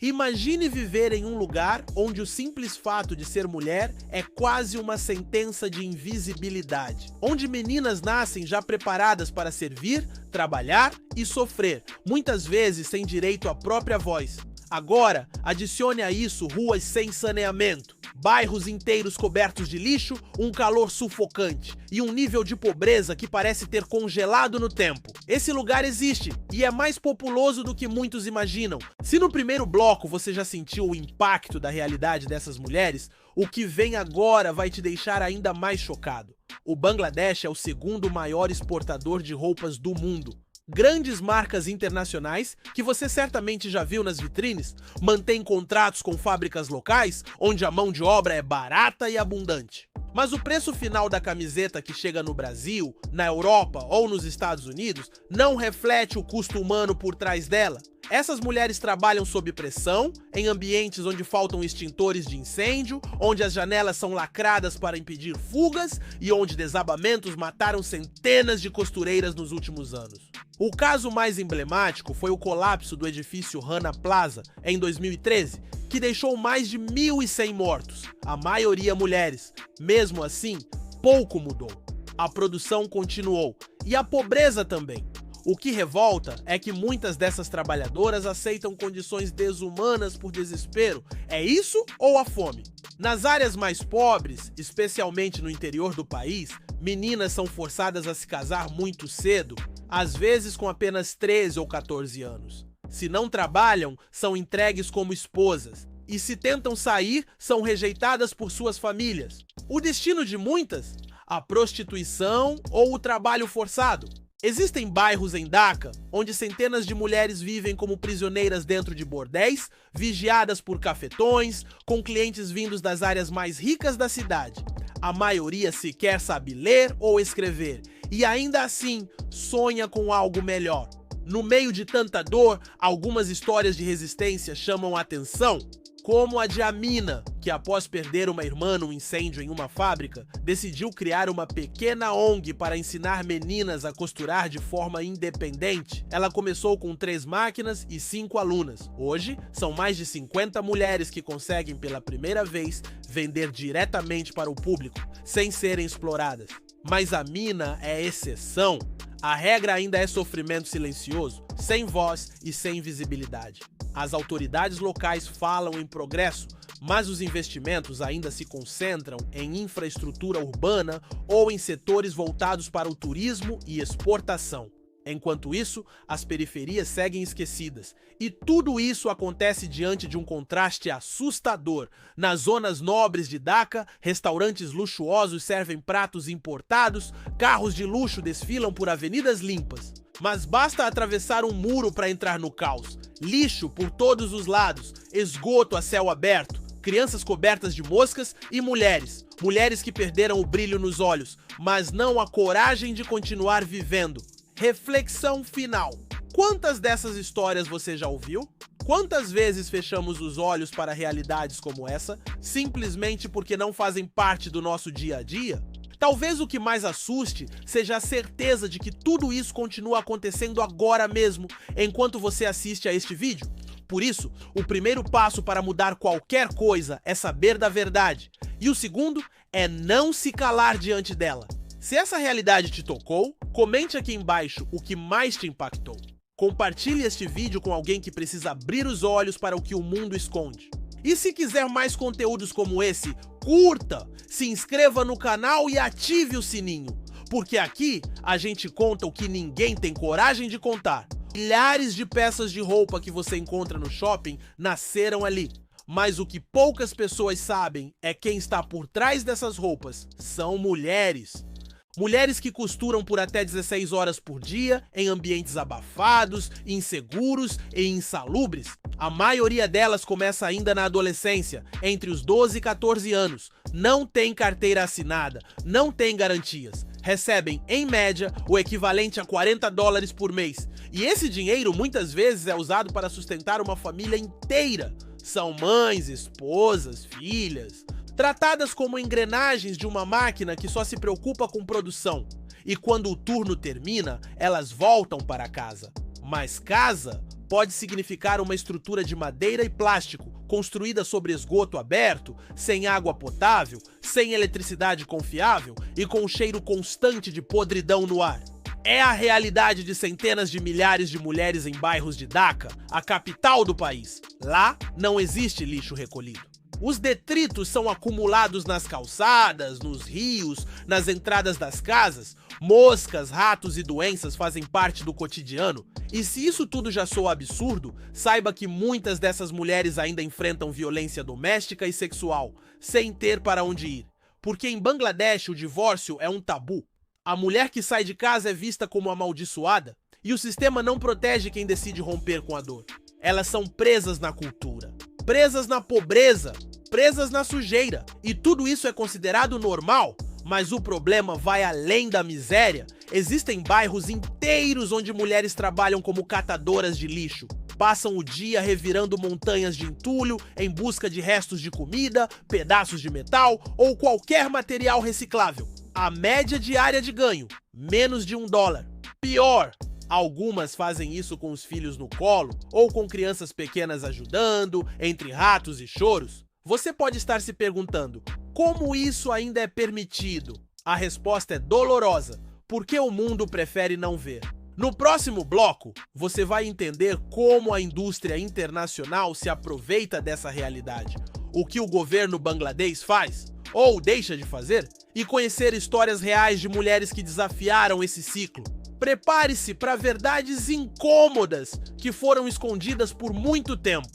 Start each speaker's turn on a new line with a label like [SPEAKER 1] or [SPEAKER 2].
[SPEAKER 1] Imagine viver em um lugar onde o simples fato de ser mulher é quase uma sentença de invisibilidade. Onde meninas nascem já preparadas para servir, trabalhar e sofrer, muitas vezes sem direito à própria voz. Agora, adicione a isso ruas sem saneamento, bairros inteiros cobertos de lixo, um calor sufocante e um nível de pobreza que parece ter congelado no tempo. Esse lugar existe e é mais populoso do que muitos imaginam. Se no primeiro bloco você já sentiu o impacto da realidade dessas mulheres, o que vem agora vai te deixar ainda mais chocado. O Bangladesh é o segundo maior exportador de roupas do mundo. Grandes marcas internacionais, que você certamente já viu nas vitrines, mantêm contratos com fábricas locais, onde a mão de obra é barata e abundante. Mas o preço final da camiseta que chega no Brasil, na Europa ou nos Estados Unidos não reflete o custo humano por trás dela. Essas mulheres trabalham sob pressão, em ambientes onde faltam extintores de incêndio, onde as janelas são lacradas para impedir fugas e onde desabamentos mataram centenas de costureiras nos últimos anos. O caso mais emblemático foi o colapso do edifício Rana Plaza, em 2013, que deixou mais de 1.100 mortos, a maioria mulheres. Mesmo assim, pouco mudou. A produção continuou, e a pobreza também. O que revolta é que muitas dessas trabalhadoras aceitam condições desumanas por desespero. É isso ou a fome? Nas áreas mais pobres, especialmente no interior do país, meninas são forçadas a se casar muito cedo, às vezes com apenas 13 ou 14 anos. Se não trabalham, são entregues como esposas. E se tentam sair, são rejeitadas por suas famílias. O destino de muitas? A prostituição ou o trabalho forçado. Existem bairros em Dhaka onde centenas de mulheres vivem como prisioneiras dentro de bordéis, vigiadas por cafetões, com clientes vindos das áreas mais ricas da cidade. A maioria sequer sabe ler ou escrever e ainda assim sonha com algo melhor. No meio de tanta dor, algumas histórias de resistência chamam a atenção, como a de Amina, que após perder uma irmã num incêndio em uma fábrica, decidiu criar uma pequena ONG para ensinar meninas a costurar de forma independente. Ela começou com 3 máquinas e 5 alunas. Hoje, são mais de 50 mulheres que conseguem pela primeira vez vender diretamente para o público, sem serem exploradas. Mas Amina é exceção. A regra ainda é sofrimento silencioso, sem voz e sem visibilidade. As autoridades locais falam em progresso, mas os investimentos ainda se concentram em infraestrutura urbana ou em setores voltados para o turismo e exportação. Enquanto isso, as periferias seguem esquecidas. E tudo isso acontece diante de um contraste assustador. Nas zonas nobres de Dhaka, restaurantes luxuosos servem pratos importados, carros de luxo desfilam por avenidas limpas. Mas basta atravessar um muro para entrar no caos. Lixo por todos os lados, esgoto a céu aberto, crianças cobertas de moscas e mulheres. Mulheres que perderam o brilho nos olhos, mas não a coragem de continuar vivendo. Reflexão final. Quantas dessas histórias você já ouviu? Quantas vezes fechamos os olhos para realidades como essa, simplesmente porque não fazem parte do nosso dia a dia? Talvez o que mais assuste seja a certeza de que tudo isso continua acontecendo agora mesmo, enquanto você assiste a este vídeo. Por isso, o primeiro passo para mudar qualquer coisa é saber da verdade, e o segundo é não se calar diante dela. Se essa realidade te tocou, comente aqui embaixo o que mais te impactou. Compartilhe este vídeo com alguém que precisa abrir os olhos para o que o mundo esconde. E se quiser mais conteúdos como esse, curta, se inscreva no canal e ative o sininho, porque aqui a gente conta o que ninguém tem coragem de contar. Milhares de peças de roupa que você encontra no shopping nasceram ali, mas o que poucas pessoas sabem é quem está por trás dessas roupas são mulheres. Mulheres que costuram por até 16 horas por dia, em ambientes abafados, inseguros e insalubres. A maioria delas começa ainda na adolescência, entre os 12 e 14 anos. Não tem carteira assinada, não tem garantias. Recebem, em média, o equivalente a $40 por mês. E esse dinheiro muitas vezes é usado para sustentar uma família inteira. São mães, esposas, filhas, tratadas como engrenagens de uma máquina que só se preocupa com produção. E quando o turno termina, elas voltam para casa. Mas casa pode significar uma estrutura de madeira e plástico, construída sobre esgoto aberto, sem água potável, sem eletricidade confiável e com um cheiro constante de podridão no ar. É a realidade de centenas de milhares de mulheres em bairros de Dhaka, a capital do país. Lá não existe lixo recolhido. Os detritos são acumulados nas calçadas, nos rios, nas entradas das casas. Moscas, ratos e doenças fazem parte do cotidiano. E se isso tudo já soa absurdo, saiba que muitas dessas mulheres ainda enfrentam violência doméstica e sexual, sem ter para onde ir. Porque em Bangladesh o divórcio é um tabu. A mulher que sai de casa é vista como amaldiçoada e o sistema não protege quem decide romper com a dor. Elas são presas na cultura, presas na pobreza, presas na sujeira. E tudo isso é considerado normal, mas o problema vai além da miséria. Existem bairros inteiros onde mulheres trabalham como catadoras de lixo. Passam o dia revirando montanhas de entulho em busca de restos de comida, pedaços de metal ou qualquer material reciclável. A média diária de ganho, menos de $1. Pior, algumas fazem isso com os filhos no colo ou com crianças pequenas ajudando, entre ratos e choros. Você pode estar se perguntando, como isso ainda é permitido? A resposta é dolorosa, porque o mundo prefere não ver. No próximo bloco, você vai entender como a indústria internacional se aproveita dessa realidade, o que o governo bangladês faz, ou deixa de fazer, e conhecer histórias reais de mulheres que desafiaram esse ciclo. Prepare-se para verdades incômodas que foram escondidas por muito tempo.